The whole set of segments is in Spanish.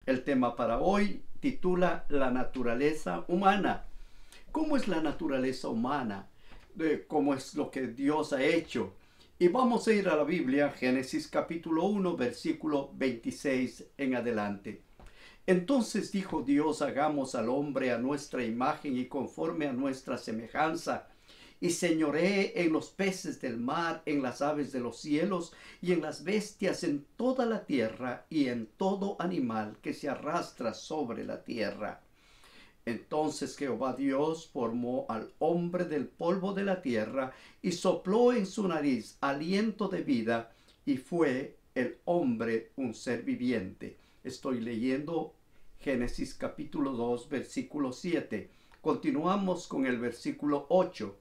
El tema para hoy titula La naturaleza humana. ¿Cómo es la naturaleza humana? ¿Cómo es lo que Dios ha hecho? Y vamos a ir a la Biblia, Génesis capítulo 1, versículo 26 en adelante. Entonces dijo Dios: hagamos al hombre a nuestra imagen y conforme a nuestra semejanza, y señoree en los peces del mar, en las aves de los cielos, y en las bestias, en toda la tierra, y en todo animal que se arrastra sobre la tierra. Entonces Jehová Dios formó al hombre del polvo de la tierra, y sopló en su nariz aliento de vida, y fue el hombre un ser viviente. Estoy leyendo Génesis capítulo 2, versículo 7. Continuamos con el versículo 8.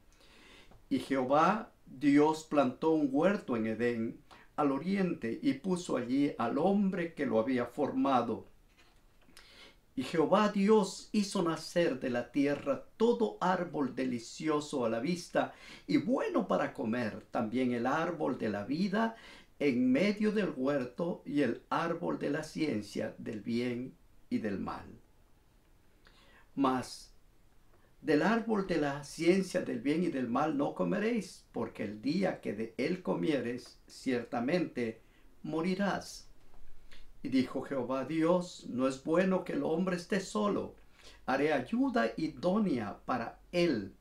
Y Jehová Dios plantó un huerto en Edén, al oriente, y puso allí al hombre que lo había formado. Y Jehová Dios hizo nacer de la tierra todo árbol delicioso a la vista y bueno para comer, también el árbol de la vida en medio del huerto y el árbol de la ciencia del bien y del mal. Mas del árbol de la ciencia del bien y del mal no comeréis, porque el día que de él comieres, ciertamente morirás. Y dijo Jehová Dios: no es bueno que el hombre esté solo, haré ayuda idónea para él.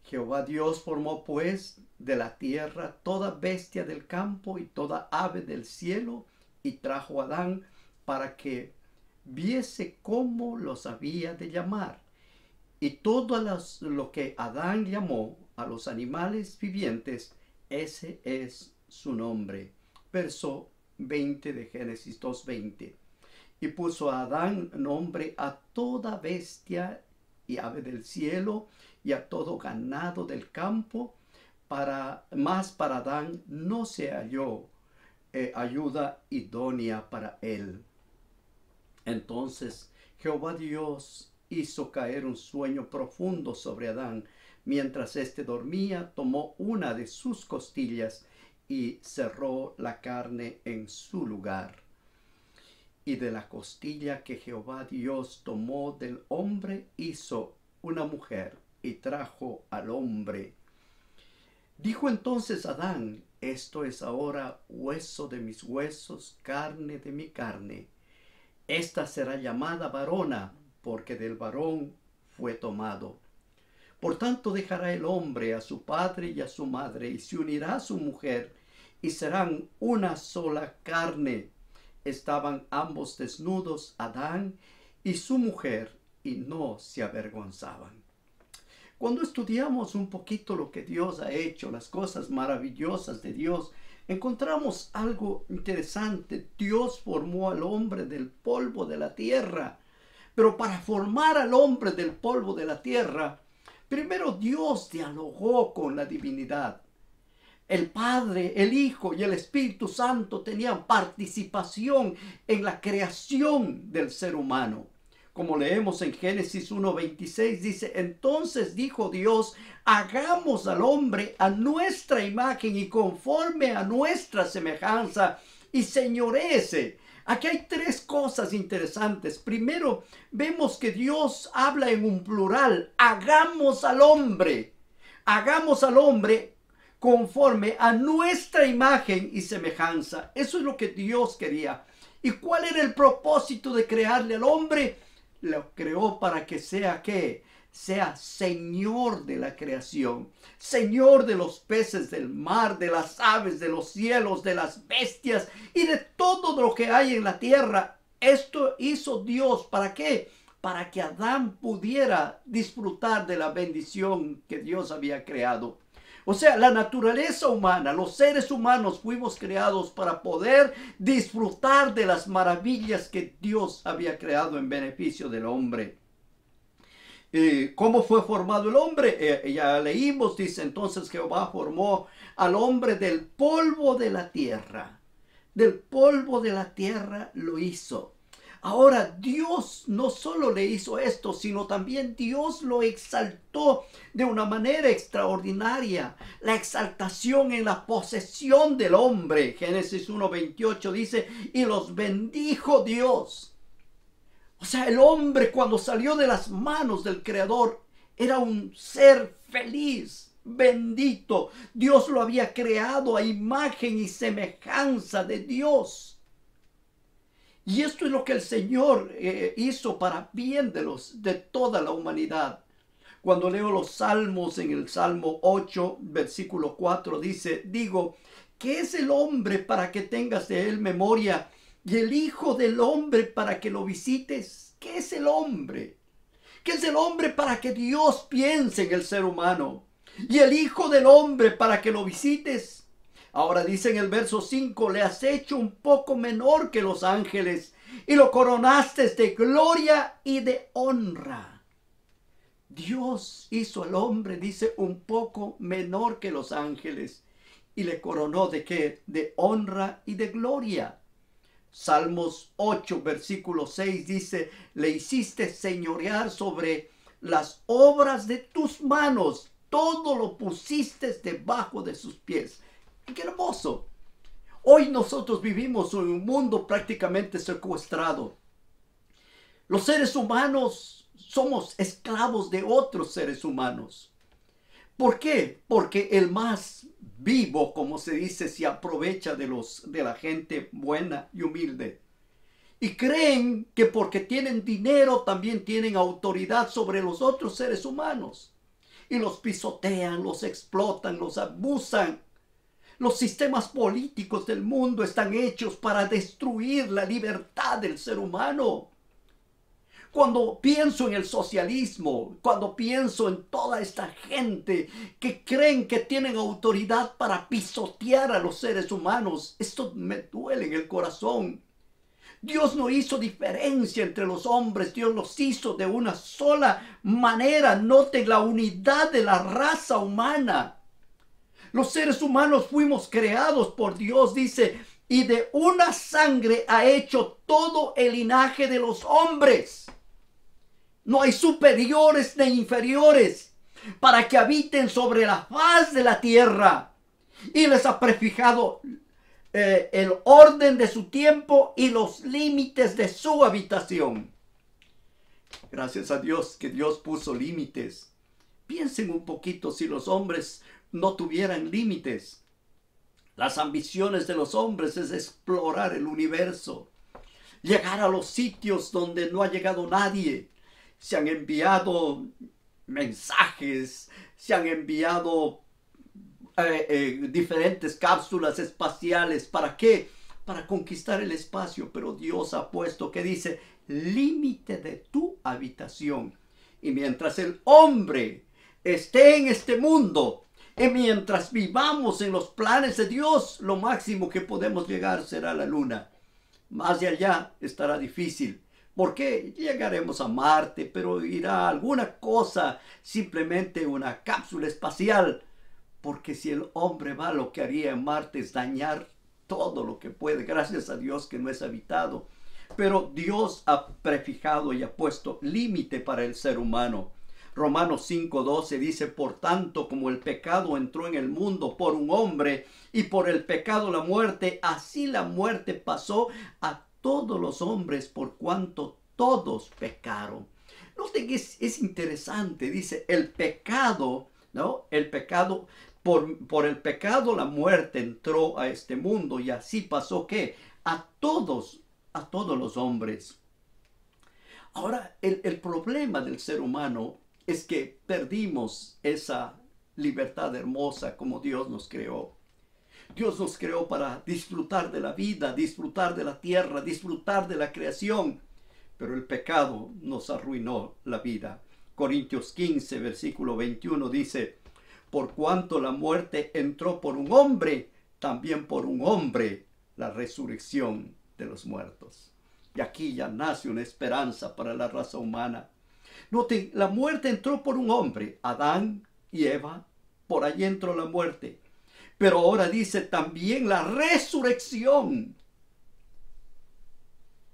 Jehová Dios formó pues de la tierra toda bestia del campo y toda ave del cielo, y trajo a Adán para que viese cómo los había de llamar. Y todo lo que Adán llamó a los animales vivientes, ese es su nombre. Verso 20 de Génesis 2:20. Y puso a Adán nombre a toda bestia y ave del cielo y a todo ganado del campo. Para Adán no se halló ayuda idónea para él. Entonces Jehová Dios hizo caer un sueño profundo sobre Adán. Mientras éste dormía, tomó una de sus costillas y cerró la carne en su lugar. Y de la costilla que Jehová Dios tomó del hombre, hizo una mujer y trajo al hombre. Dijo entonces Adán: esto es ahora hueso de mis huesos, carne de mi carne. Esta será llamada varona, porque del varón fue tomado. Por tanto dejará el hombre a su padre y a su madre, y se unirá a su mujer, y serán una sola carne. Estaban ambos desnudos, Adán y su mujer, y no se avergonzaban. Cuando estudiamos un poquito lo que Dios ha hecho, las cosas maravillosas de Dios, encontramos algo interesante. Dios formó al hombre del polvo de la tierra. Pero para formar al hombre del polvo de la tierra, primero Dios dialogó con la divinidad. El Padre, el Hijo y el Espíritu Santo tenían participación en la creación del ser humano. Como leemos en Génesis 1:26, dice: entonces dijo Dios: hagamos al hombre a nuestra imagen y conforme a nuestra semejanza, y señoréese. Aquí hay tres cosas interesantes. Primero, vemos que Dios habla en un plural: hagamos al hombre. Hagamos al hombre conforme a nuestra imagen y semejanza. Eso es lo que Dios quería. ¿Y cuál era el propósito de crearle al hombre? Lo creó para que sea, ¿qué? Sea Señor de la creación, Señor de los peces del mar, de las aves de los cielos, de las bestias y de todo lo que hay en la tierra. Esto hizo Dios, ¿para qué? Para que Adán pudiera disfrutar de la bendición que Dios había creado. O sea, la naturaleza humana, los seres humanos fuimos creados para poder disfrutar de las maravillas que Dios había creado en beneficio del hombre. ¿Cómo fue formado el hombre? Ya leímos, dice: entonces Jehová formó al hombre del polvo de la tierra. Del polvo de la tierra lo hizo. Ahora, Dios no solo le hizo esto, sino también Dios lo exaltó de una manera extraordinaria. La exaltación en la posesión del hombre. Génesis 1:28 dice: y los bendijo Dios. O sea, el hombre cuando salió de las manos del Creador era un ser feliz, bendito. Dios lo había creado a imagen y semejanza de Dios. Y esto es lo que el Señor hizo para bien de toda la humanidad. Cuando leo los salmos, en el Salmo 8, versículo 4, dice, digo, ¿qué es el hombre para que tengas de él memoria? Y el Hijo del Hombre para que lo visites. ¿Qué es el hombre? ¿Qué es el hombre para que Dios piense en el ser humano? Y el Hijo del Hombre para que lo visites. Ahora dice en el verso 5, le has hecho un poco menor que los ángeles y lo coronaste de gloria y de honra. Dios hizo al hombre, dice, un poco menor que los ángeles y le coronó ¿de qué? De honra y de gloria. Salmos 8, versículo 6 dice, le hiciste señorear sobre las obras de tus manos, todo lo pusiste debajo de sus pies. ¡Qué hermoso! Hoy nosotros vivimos en un mundo prácticamente secuestrado. Los seres humanos somos esclavos de otros seres humanos. ¿Por qué? Porque el más vivo, como se dice, se aprovecha de la gente buena y humilde. Y creen que porque tienen dinero también tienen autoridad sobre los otros seres humanos. Y los pisotean, los explotan, los abusan. Los sistemas políticos del mundo están hechos para destruir la libertad del ser humano. Cuando pienso en el socialismo, cuando pienso en toda esta gente que creen que tienen autoridad para pisotear a los seres humanos, esto me duele en el corazón. Dios no hizo diferencia entre los hombres, Dios los hizo de una sola manera. Noten la unidad de la raza humana. Los seres humanos fuimos creados por Dios, dice, y de una sangre ha hecho todo el linaje de los hombres. No hay superiores ni inferiores para que habiten sobre la faz de la tierra. Y les ha prefijado el orden de su tiempo y los límites de su habitación. Gracias a Dios que Dios puso límites. Piensen un poquito si los hombres no tuvieran límites. Las ambiciones de los hombres es explorar el universo, llegar a los sitios donde no ha llegado nadie. Se han enviado mensajes, se han enviado diferentes cápsulas espaciales. ¿Para qué? Para conquistar el espacio. Pero Dios ha puesto, que dice, límite de tu habitación. Y mientras el hombre esté en este mundo, y mientras vivamos en los planes de Dios, lo máximo que podemos llegar será la luna. Más de allá estará difícil. ¿Por qué? Llegaremos a Marte, pero irá alguna cosa, simplemente una cápsula espacial. Porque si el hombre va, lo que haría en Marte es dañar todo lo que puede. Gracias a Dios que no es habitado. Pero Dios ha prefijado y ha puesto límite para el ser humano. Romanos 5:12 dice, por tanto, como el pecado entró en el mundo por un hombre, y por el pecado la muerte, así la muerte pasó a todos los hombres por cuanto todos pecaron. Noten que es interesante, dice, el pecado, ¿no? El pecado, por el pecado la muerte entró a este mundo, y así pasó, ¿qué? A todos los hombres. Ahora, el problema del ser humano es que perdimos esa libertad hermosa como Dios nos creó. Dios nos creó para disfrutar de la vida, disfrutar de la tierra, disfrutar de la creación. Pero el pecado nos arruinó la vida. Corintios 15, versículo 21 dice, por cuanto la muerte entró por un hombre, también por un hombre la resurrección de los muertos. Y aquí ya nace una esperanza para la raza humana. Noten, la muerte entró por un hombre, Adán y Eva, por allí entró la muerte. Pero ahora dice también la resurrección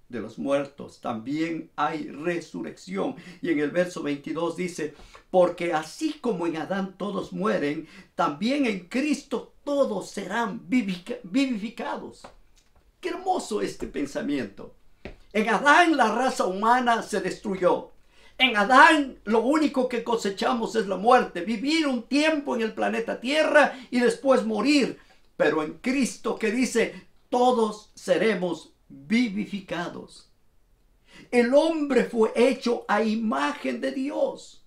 de los muertos. También hay resurrección. Y en el verso 22 dice, porque así como en Adán todos mueren, también en Cristo todos serán vivificados. Qué hermoso este pensamiento. En Adán la raza humana se destruyó. En Adán lo único que cosechamos es la muerte, vivir un tiempo en el planeta Tierra y después morir. Pero en Cristo, que dice, todos seremos vivificados. El hombre fue hecho a imagen de Dios.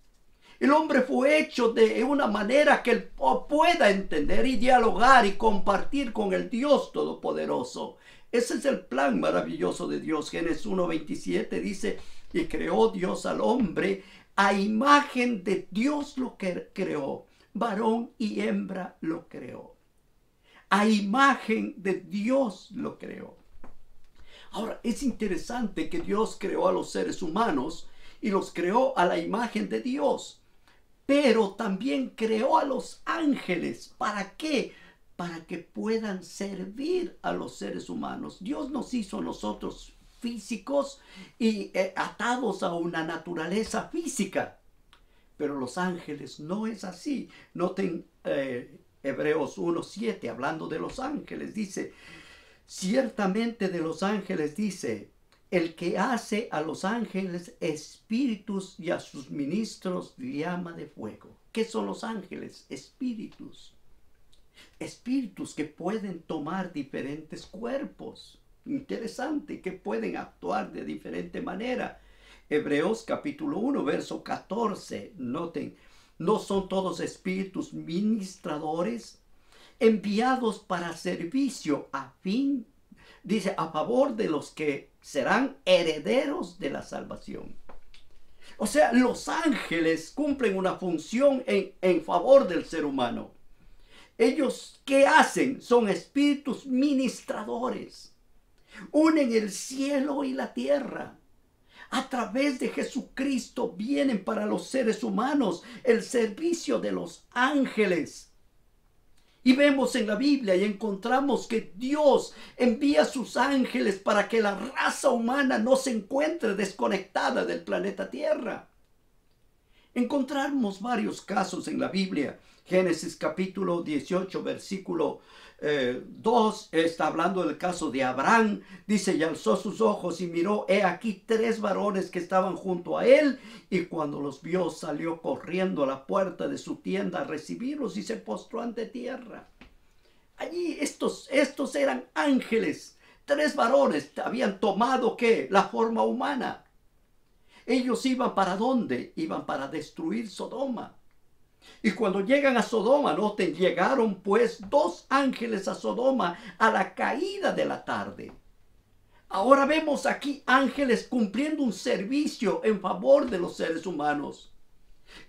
El hombre fue hecho de una manera que él pueda entender y dialogar y compartir con el Dios Todopoderoso. Ese es el plan maravilloso de Dios. Génesis 1:27 dice, y creó Dios al hombre, a imagen de Dios lo que creó. Varón y hembra lo creó. A imagen de Dios lo creó. Ahora, es interesante que Dios creó a los seres humanos y los creó a la imagen de Dios. Pero también creó a los ángeles. ¿Para qué? Para que puedan servir a los seres humanos. Dios nos hizo a nosotros físicos y atados a una naturaleza física. Pero los ángeles no es así. Noten Hebreos 1:7, hablando de los ángeles, dice, ciertamente de los ángeles dice, el que hace a los ángeles espíritus y a sus ministros llama de fuego. ¿Qué son los ángeles? Espíritus. Espíritus que pueden tomar diferentes cuerpos. Interesante, que pueden actuar de diferente manera. Hebreos capítulo 1, verso 14. Noten, ¿no son todos espíritus ministradores enviados para servicio a fin, dice, a favor de los que serán herederos de la salvación? O sea, los ángeles cumplen una función en favor del ser humano. Ellos, ¿qué hacen? Son espíritus ministradores. Unen el cielo y la tierra. A través de Jesucristo vienen para los seres humanos el servicio de los ángeles. Y vemos en la Biblia y encontramos que Dios envía a sus ángeles para que la raza humana no se encuentre desconectada del planeta Tierra. Encontramos varios casos en la Biblia. Génesis capítulo 18, versículo 2, está hablando del caso de Abraham. Dice, y alzó sus ojos y miró, he aquí 3 varones que estaban junto a él. Y cuando los vio, salió corriendo a la puerta de su tienda a recibirlos y se postró ante tierra. Allí estos eran ángeles. 3 varones habían tomado, ¿qué? La forma humana. Ellos iban ¿para dónde? Iban para destruir Sodoma. Y cuando llegan a Sodoma, noten, llegaron pues 2 ángeles a Sodoma a la caída de la tarde. Ahora vemos aquí ángeles cumpliendo un servicio en favor de los seres humanos.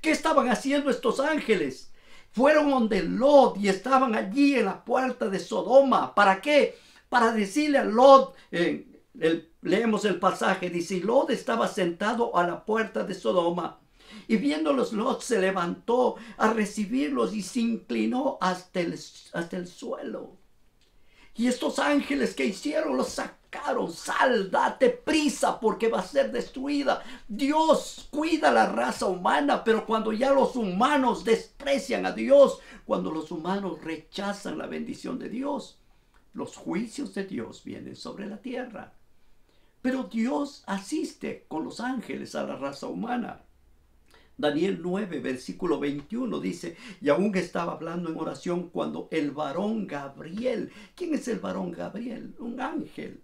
¿Qué estaban haciendo estos ángeles? Fueron donde Lot y estaban allí en la puerta de Sodoma. ¿Para qué? Para decirle a Lot, leemos el pasaje, dice, Lot estaba sentado a la puerta de Sodoma. Y viéndolos, Lot se levantó a recibirlos y se inclinó hasta el suelo. Y estos ángeles que hicieron, los sacaron. Sal, date prisa porque va a ser destruida. Dios cuida a la raza humana, pero cuando ya los humanos desprecian a Dios, cuando los humanos rechazan la bendición de Dios, los juicios de Dios vienen sobre la tierra. Pero Dios asiste con los ángeles a la raza humana. Daniel 9, versículo 21 dice, y aún estaba hablando en oración cuando el varón Gabriel, ¿quién es el varón Gabriel? Un ángel.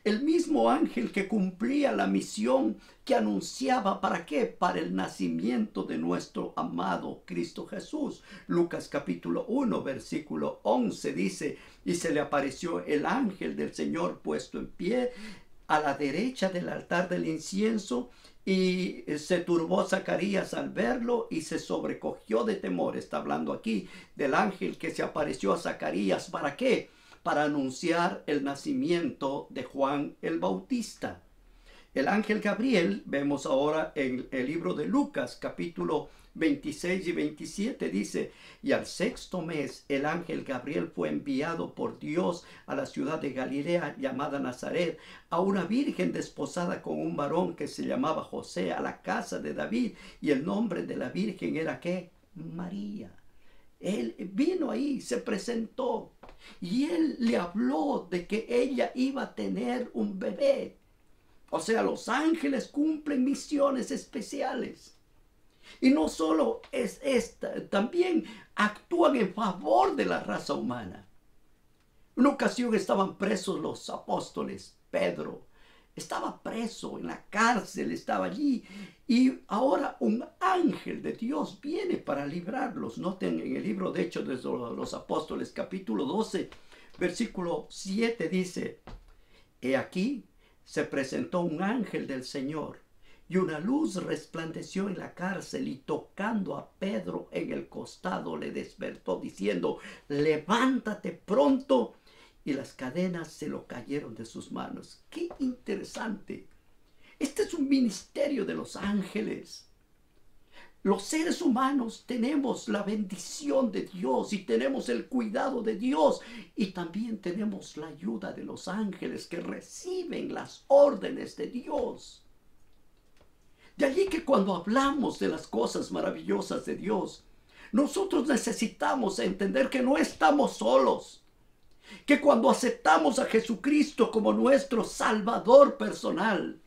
El mismo ángel que cumplía la misión que anunciaba, ¿para qué? Para el nacimiento de nuestro amado Cristo Jesús. Lucas capítulo 1, versículo 11 dice, y se le apareció el ángel del Señor puesto en pie a la derecha del altar del incienso. Y se turbó Zacarías al verlo y se sobrecogió de temor. Está hablando aquí del ángel que se apareció a Zacarías. ¿Para qué? Para anunciar el nacimiento de Juan el Bautista. El ángel Gabriel, vemos ahora en el libro de Lucas, capítulo 26 y 27, dice, y al 6º mes el ángel Gabriel fue enviado por Dios a la ciudad de Galilea llamada Nazaret, a una virgen desposada con un varón que se llamaba José, a la casa de David, y el nombre de la virgen era ¿qué? María. Él vino ahí, se presentó, y él le habló de que ella iba a tener un bebé. O sea, los ángeles cumplen misiones especiales. Y no solo es esta, también actúan en favor de la raza humana. Una ocasión estaban presos los apóstoles. Pedro estaba preso en la cárcel, estaba allí. Y ahora un ángel de Dios viene para librarlos. Noten en el libro de Hechos de los Apóstoles, capítulo 12, versículo 7 dice: He aquí, se presentó un ángel del Señor, y una luz resplandeció en la cárcel, y tocando a Pedro en el costado le despertó, diciendo: levántate pronto. Y las cadenas se lo cayeron de sus manos. ¡Qué interesante! Este es un ministerio de los ángeles. Los seres humanos tenemos la bendición de Dios y tenemos el cuidado de Dios, y también tenemos la ayuda de los ángeles que reciben las órdenes de Dios. De allí que cuando hablamos de las cosas maravillosas de Dios, nosotros necesitamos entender que no estamos solos, que cuando aceptamos a Jesucristo como nuestro Salvador personal,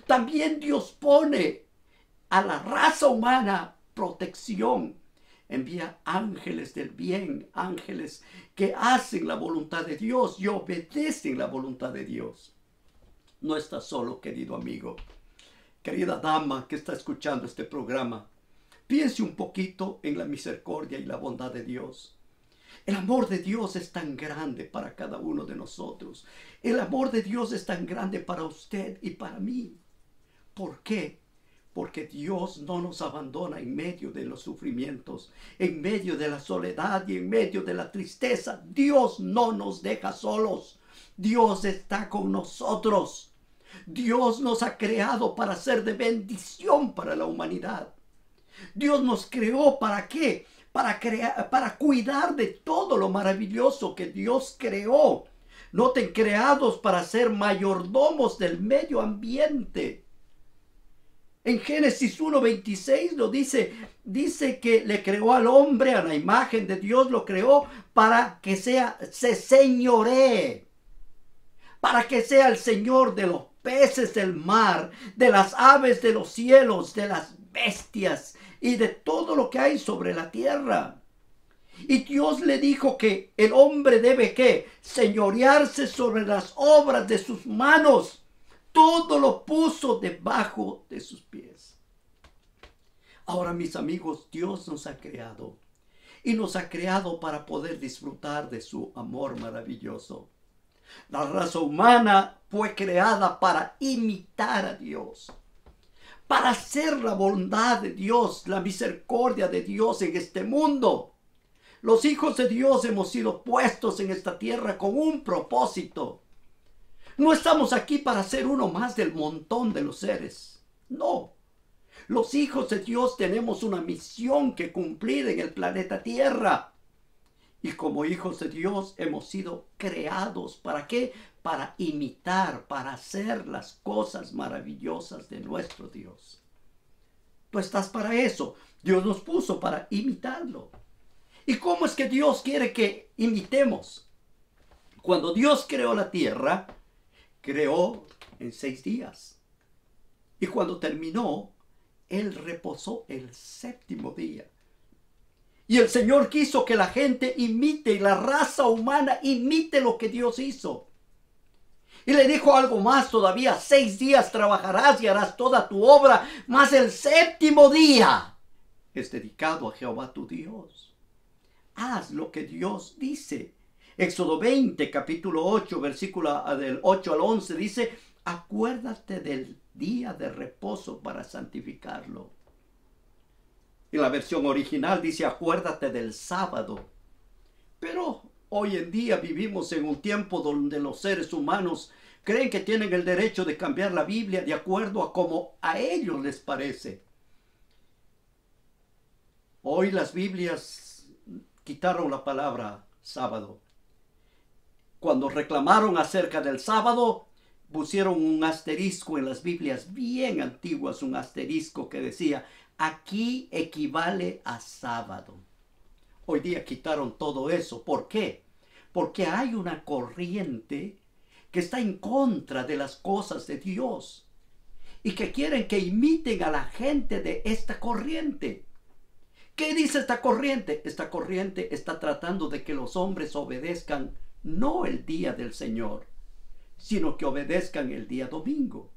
también Dios pone a la raza humana protección. Envía ángeles del bien, ángeles que hacen la voluntad de Dios y obedecen la voluntad de Dios. No estás solo, querido amigo, querida dama que está escuchando este programa. Piense un poquito en la misericordia y la bondad de Dios. El amor de Dios es tan grande para cada uno de nosotros. El amor de Dios es tan grande para usted y para mí. ¿Por qué? Porque Dios no nos abandona en medio de los sufrimientos, en medio de la soledad y en medio de la tristeza. Dios no nos deja solos. Dios está con nosotros. Dios nos ha creado para ser de bendición para la humanidad. Dios nos creó ¿para qué? Para cuidar de todo lo maravilloso que Dios creó. Noten, creados para ser mayordomos del medio ambiente. En Génesis 1:26 lo dice que le creó al hombre a la imagen de Dios, lo creó para que se señoree, para que sea el Señor de los peces del mar, de las aves de los cielos, de las bestias y de todo lo que hay sobre la tierra. Y Dios le dijo que el hombre debe ¿qué? Señorearse sobre las obras de sus manos. Todo lo puso debajo de sus pies. Ahora, mis amigos, Dios nos ha creado. Y nos ha creado para poder disfrutar de su amor maravilloso. La raza humana fue creada para imitar a Dios, para hacer la bondad de Dios, la misericordia de Dios en este mundo. Los hijos de Dios hemos sido puestos en esta tierra con un propósito. No estamos aquí para ser uno más del montón de los seres. No. Los hijos de Dios tenemos una misión que cumplir en el planeta Tierra. Y como hijos de Dios hemos sido creados. ¿Para qué? Para imitar, para hacer las cosas maravillosas de nuestro Dios. Tú estás para eso. Dios nos puso para imitarlo. ¿Y cómo es que Dios quiere que imitemos? Cuando Dios creó la tierra, creó en 6 días. Y cuando terminó, Él reposó el 7º día. Y el Señor quiso que la gente imite, y la raza humana imite lo que Dios hizo. Y le dijo algo más todavía: 6 días trabajarás y harás toda tu obra, mas el 7º día es dedicado a Jehová tu Dios. Haz lo que Dios dice. Éxodo 20, capítulo 8, versículo del 8 al 11 dice: acuérdate del día de reposo para santificarlo. Y la versión original dice: acuérdate del sábado. Pero hoy en día vivimos en un tiempo donde los seres humanos creen que tienen el derecho de cambiar la Biblia de acuerdo a como a ellos les parece. Hoy las Biblias quitaron la palabra sábado. Cuando reclamaron acerca del sábado, pusieron un asterisco en las Biblias bien antiguas, un asterisco que decía: aquí equivale a sábado. Hoy día quitaron todo eso. ¿Por qué? Porque hay una corriente que está en contra de las cosas de Dios y que quieren que imiten a la gente de esta corriente. ¿Qué dice esta corriente? Esta corriente está tratando de que los hombres obedezcan no el día del Señor, sino que obedezcan el día domingo.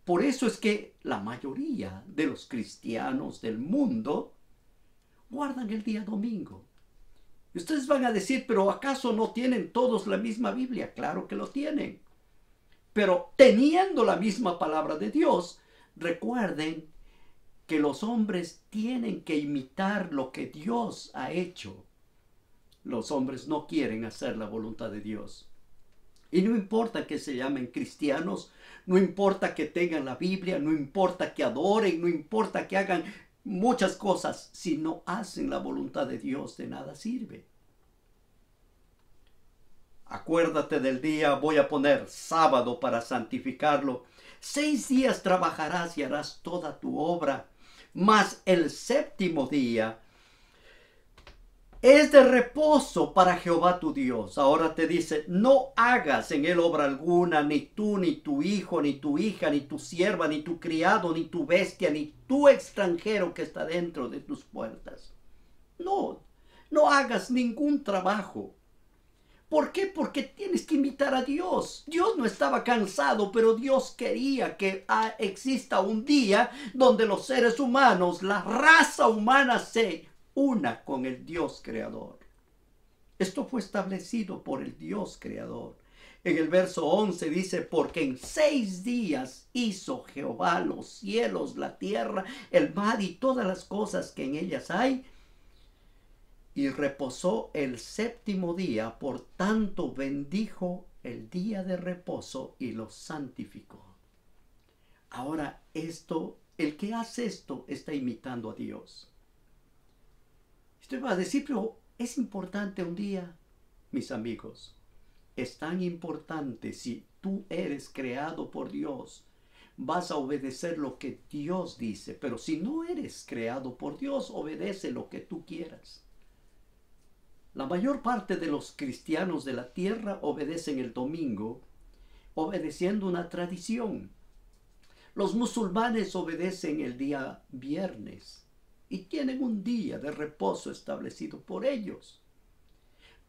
Por eso es que la mayoría de los cristianos del mundo guardan el día domingo. Y ustedes van a decir, pero ¿acaso no tienen todos la misma Biblia? Claro que lo tienen. Pero teniendo la misma palabra de Dios, recuerden que los hombres tienen que imitar lo que Dios ha hecho. Los hombres no quieren hacer la voluntad de Dios. Y no importa que se llamen cristianos, no importa que tengan la Biblia, no importa que adoren, no importa que hagan muchas cosas, si no hacen la voluntad de Dios, de nada sirve. Acuérdate del día, voy a poner sábado para santificarlo. 6 días trabajarás y harás toda tu obra, mas el séptimo día es de reposo para Jehová tu Dios. Ahora te dice, no hagas en él obra alguna, ni tú, ni tu hijo, ni tu hija, ni tu sierva, ni tu criado, ni tu bestia, ni tu extranjero que está dentro de tus puertas. No hagas ningún trabajo. ¿Por qué? Porque tienes que imitar a Dios. Dios no estaba cansado, pero Dios quería que exista un día donde los seres humanos, la raza humana, se una con el Dios creador. Esto fue establecido por el Dios creador. En el verso 11 dice, porque en 6 días hizo Jehová los cielos, la tierra, el mar y todas las cosas que en ellas hay, y reposó el séptimo día, por tanto bendijo el día de reposo y lo santificó. Ahora el que hace esto está imitando a Dios. Usted va a decir, pero es importante un día, mis amigos. Es tan importante. Si tú eres creado por Dios, vas a obedecer lo que Dios dice. Pero si no eres creado por Dios, obedece lo que tú quieras. La mayor parte de los cristianos de la tierra obedecen el domingo, obedeciendo una tradición. Los musulmanes obedecen el día viernes y tienen un día de reposo establecido por ellos.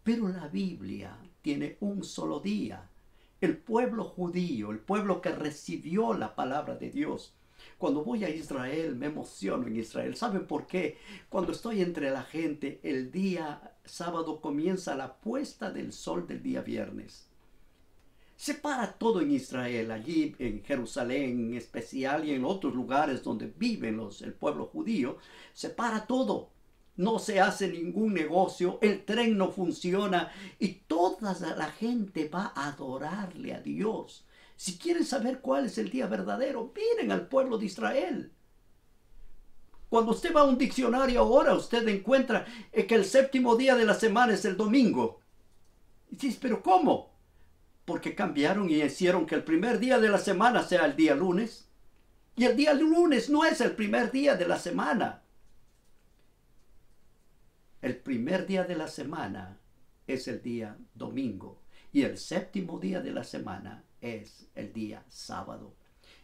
Pero la Biblia tiene un solo día. El pueblo judío, el pueblo que recibió la palabra de Dios. Cuando voy a Israel, me emociono en Israel. ¿Saben por qué? Cuando estoy entre la gente, el día sábado comienza la puesta del sol del día viernes. Se para todo en Israel, allí en Jerusalén en especial y en otros lugares donde viven el pueblo judío, se para todo. No se hace ningún negocio, el tren no funciona y toda la gente va a adorarle a Dios. Si quieren saber cuál es el día verdadero, miren al pueblo de Israel. Cuando usted va a un diccionario ahora, usted encuentra que el séptimo día de la semana es el domingo. Y dice, ¿pero cómo? Porque cambiaron y hicieron que el primer día de la semana sea el día lunes. Y el día lunes no es el primer día de la semana. El primer día de la semana es el día domingo. Y el séptimo día de la semana es el día sábado.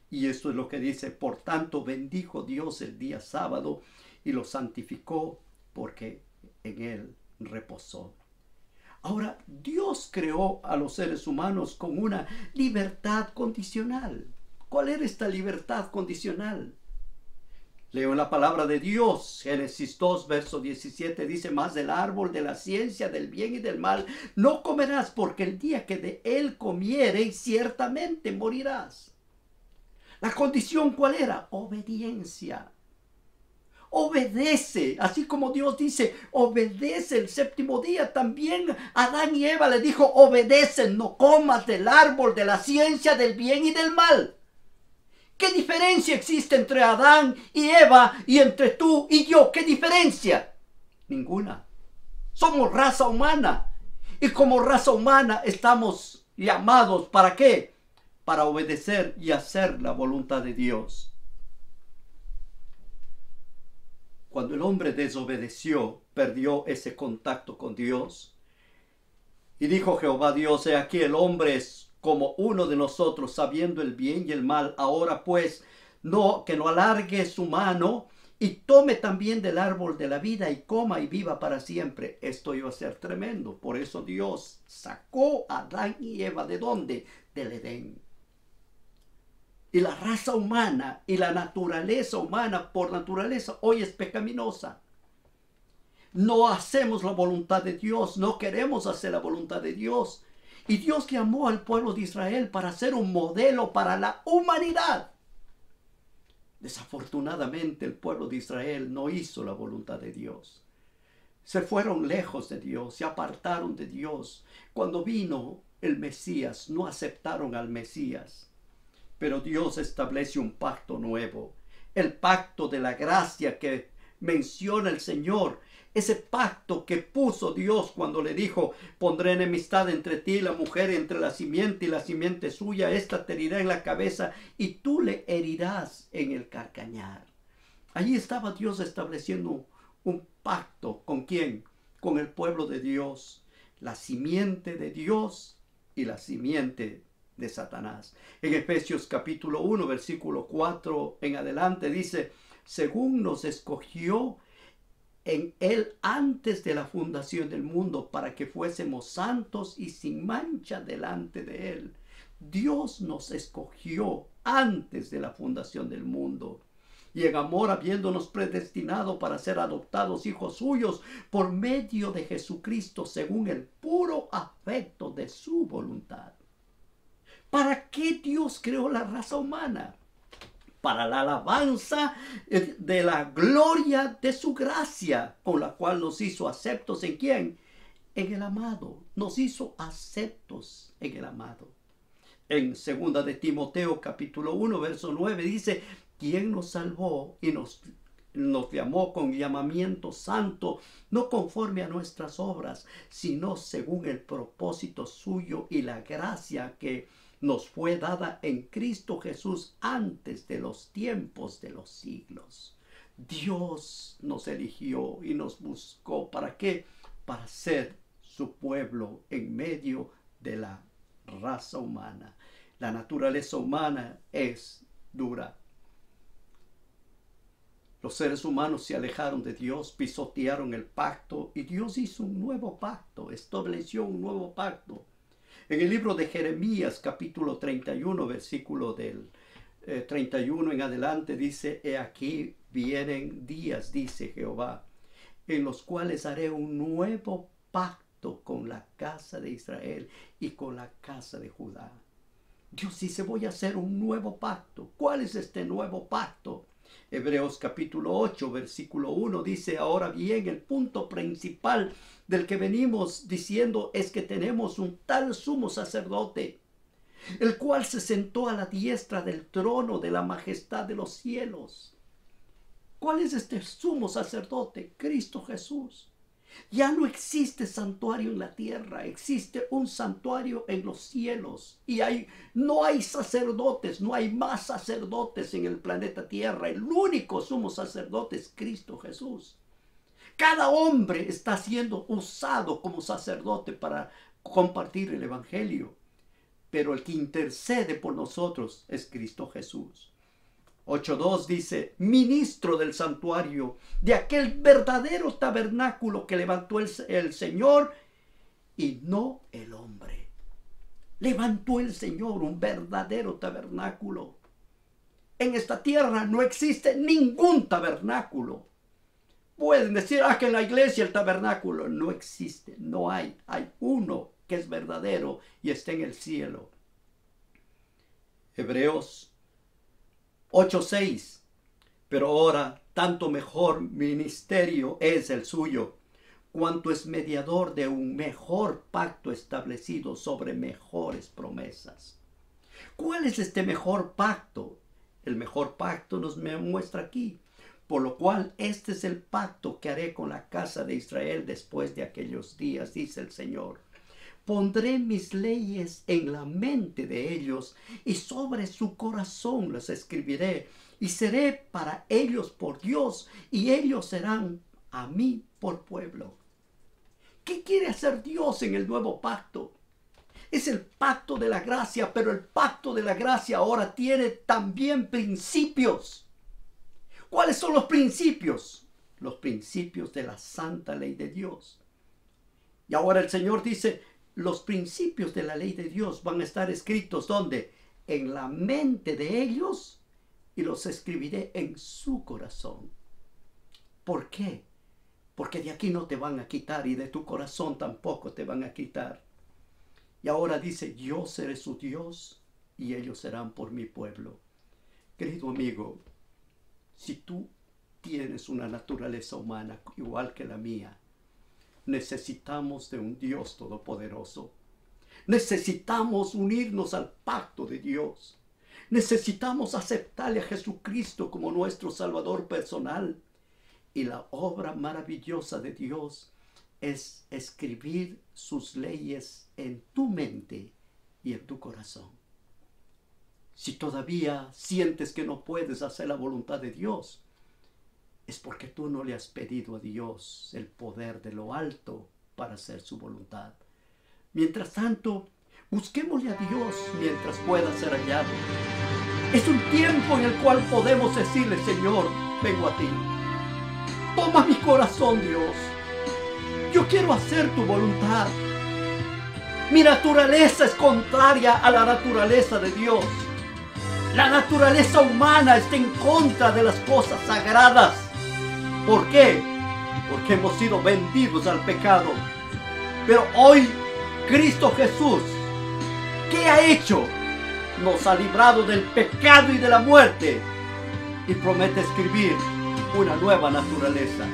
Y esto es lo que dice, por tanto bendijo Dios el día sábado y lo santificó porque en él reposó. Ahora, Dios creó a los seres humanos con una libertad condicional. ¿Cuál era esta libertad condicional? Leo en la palabra de Dios, Génesis 2, verso 17, dice, más del árbol de la ciencia del bien y del mal no comerás, porque el día que de él comieres, ciertamente morirás. ¿La condición cuál era? Obediencia. Obedece, así como Dios dice, obedece el séptimo día. También Adán y Eva le dijo, obedece, no comas del árbol de la ciencia del bien y del mal. ¿Qué diferencia existe entre Adán y Eva y entre tú y yo? ¿Qué diferencia? Ninguna. Somos raza humana. Y como raza humana estamos llamados, ¿para qué? Para obedecer y hacer la voluntad de Dios. Cuando el hombre desobedeció, perdió ese contacto con Dios. Y dijo Jehová Dios, he aquí el hombre es como uno de nosotros, sabiendo el bien y el mal. Ahora pues, que no alargue su mano y tome también del árbol de la vida y coma y viva para siempre. Esto iba a ser tremendo. Por eso Dios sacó a Adán y Eva. ¿De dónde? Del Edén. Y la raza humana y la naturaleza humana por naturaleza hoy es pecaminosa. No hacemos la voluntad de Dios, no queremos hacer la voluntad de Dios. Y Dios llamó al pueblo de Israel para ser un modelo para la humanidad. Desafortunadamente el pueblo de Israel no hizo la voluntad de Dios. Se fueron lejos de Dios, se apartaron de Dios. Cuando vino el Mesías, no aceptaron al Mesías. Pero Dios establece un pacto nuevo, el pacto de la gracia que menciona el Señor, ese pacto que puso Dios cuando le dijo: pondré enemistad entre ti y la mujer, entre la simiente y la simiente suya, esta te herirá en la cabeza y tú le herirás en el calcañar. Allí estaba Dios estableciendo un pacto. ¿Con quién? Con el pueblo de Dios, la simiente de Dios y la simiente de Satanás. En Efesios capítulo 1, versículo 4 en adelante dice: según nos escogió en él antes de la fundación del mundo, para que fuésemos santos y sin mancha delante de él. Dios nos escogió antes de la fundación del mundo, y en amor habiéndonos predestinado para ser adoptados hijos suyos por medio de Jesucristo, según el puro afecto de su voluntad. ¿Para qué Dios creó la raza humana? Para la alabanza de la gloria de su gracia, con la cual nos hizo aceptos ¿en quién? En el amado. Nos hizo aceptos en el amado. En 2 de Timoteo capítulo 1 verso 9 dice: quien nos salvó y nos llamó con llamamiento santo, no conforme a nuestras obras, sino según el propósito suyo y la gracia que nos fue dada en Cristo Jesús antes de los tiempos de los siglos. Dios nos eligió y nos buscó. ¿Para qué? Para ser su pueblo en medio de la raza humana. La naturaleza humana es dura. Los seres humanos se alejaron de Dios, pisotearon el pacto, y Dios hizo un nuevo pacto, estableció un nuevo pacto. En el libro de Jeremías, capítulo 31, versículo del 31 en adelante, dice: he aquí vienen días, dice Jehová, en los cuales haré un nuevo pacto con la casa de Israel y con la casa de Judá. Dios dice: voy a hacer un nuevo pacto. ¿Cuál es este nuevo pacto? Hebreos capítulo 8, versículo 1 dice: ahora bien, el punto principal del que venimos diciendo es que tenemos un tal sumo sacerdote, el cual se sentó a la diestra del trono de la majestad de los cielos. ¿Cuál es este sumo sacerdote? Cristo Jesús. Ya no existe santuario en la tierra, existe un santuario en los cielos. Y no hay sacerdotes, no hay más sacerdotes en el planeta Tierra. El único sumo sacerdote es Cristo Jesús. Cada hombre está siendo usado como sacerdote para compartir el evangelio. Pero el que intercede por nosotros es Cristo Jesús. 8.2 dice: ministro del santuario, de aquel verdadero tabernáculo que levantó el Señor y no el hombre. Levantó el Señor un verdadero tabernáculo. En esta tierra no existe ningún tabernáculo. Pueden decir: que en la iglesia el tabernáculo no existe, no hay. Hay uno que es verdadero y está en el cielo. Hebreos 8:6. Pero ahora tanto mejor ministerio es el suyo, cuanto es mediador de un mejor pacto establecido sobre mejores promesas. ¿Cuál es este mejor pacto? El mejor pacto nos muestra aquí: por lo cual este es el pacto que haré con la casa de Israel después de aquellos días, dice el Señor. Pondré mis leyes en la mente de ellos y sobre su corazón las escribiré, y seré para ellos por Dios y ellos serán a mí por pueblo. ¿Qué quiere hacer Dios en el nuevo pacto? Es el pacto de la gracia, pero el pacto de la gracia ahora tiene también principios. ¿Cuáles son los principios? Los principios de la santa ley de Dios. Y ahora el Señor dice, los principios de la ley de Dios van a estar escritos, ¿dónde? En la mente de ellos, y los escribiré en su corazón. ¿Por qué? Porque de aquí no te van a quitar y de tu corazón tampoco te van a quitar. Y ahora dice, yo seré su Dios y ellos serán por mi pueblo. Querido amigo, si tú tienes una naturaleza humana igual que la mía, necesitamos de un Dios todopoderoso. Necesitamos unirnos al pacto de Dios. Necesitamos aceptarle a Jesucristo como nuestro Salvador personal. Y la obra maravillosa de Dios es escribir sus leyes en tu mente y en tu corazón. Si todavía sientes que no puedes hacer la voluntad de Dios, es porque tú no le has pedido a Dios el poder de lo alto para hacer su voluntad. Mientras tanto, busquémosle a Dios mientras pueda ser hallado. Es un tiempo en el cual podemos decirle, Señor, vengo a ti. Toma mi corazón, Dios. Yo quiero hacer tu voluntad. Mi naturaleza es contraria a la naturaleza de Dios. La naturaleza humana está en contra de las cosas sagradas. ¿Por qué? Porque hemos sido vendidos al pecado. Pero hoy, Cristo Jesús, ¿qué ha hecho? Nos ha librado del pecado y de la muerte y promete escribir una nueva naturaleza.